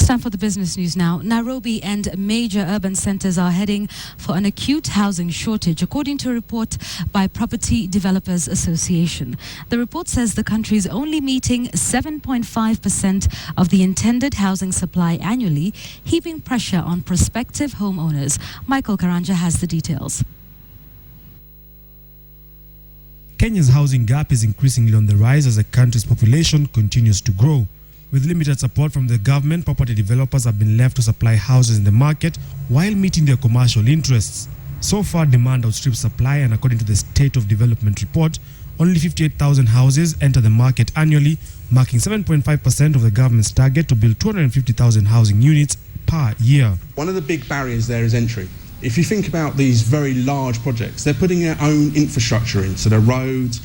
It's time for the business news now. Nairobi and major urban centers are heading for an acute housing shortage, according to a report by Property Developers Association. The report says the country is only meeting 7.5% of the intended housing supply annually, heaping pressure on prospective homeowners. Michael Karanja has the details. Kenya's housing gap is increasingly on the rise as the country's population continues to grow. With limited support from the government, property developers have been left to supply houses in the market while meeting their commercial interests. So far, demand outstrips supply, and according to the State of Development report, only 58,000 houses enter the market annually, marking 7.5% of the government's target to build 250,000 housing units per year. One of the big barriers there is entry. If you think about these very large projects, they're putting their own infrastructure in, so they're roads,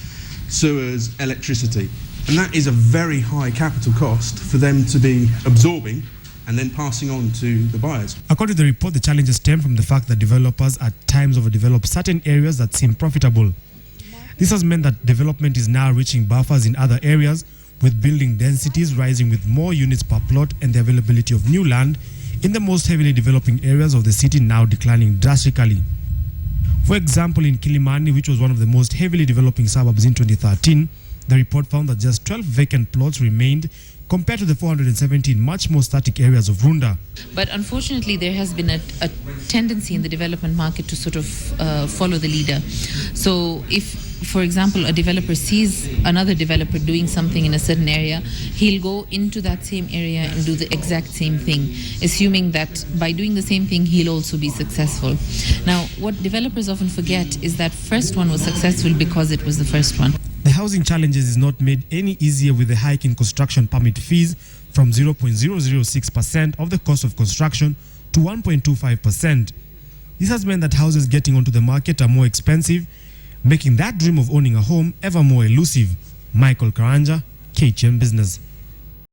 sewers, electricity. And that is a very high capital cost for them to be absorbing and then passing on to the buyers. According to the report, the challenges stem from the fact that developers at times overdevelop certain areas that seem profitable. This has meant that development is now reaching buffers in other areas, with building densities rising with more units per plot and the availability of new land in the most heavily developing areas of the city now declining drastically. For example, in Kilimani, which was one of the most heavily developing suburbs in 2013, the report found that just 12 vacant plots remained compared to the 417 much more static areas of Runda. But unfortunately, there has been a tendency in the development market to sort of follow the leader. So if, for example, a developer sees another developer doing something in a certain area, he'll go into that same area and do the exact same thing, assuming that by doing the same thing, he'll also be successful. Now, what developers often forget is that first one was successful because it was the first one. The housing challenges is not made any easier with the hike in construction permit fees from 0.006% of the cost of construction to 1.25%. This has meant that houses getting onto the market are more expensive, making that dream of owning a home ever more elusive. Michael Karanja, KTN Business.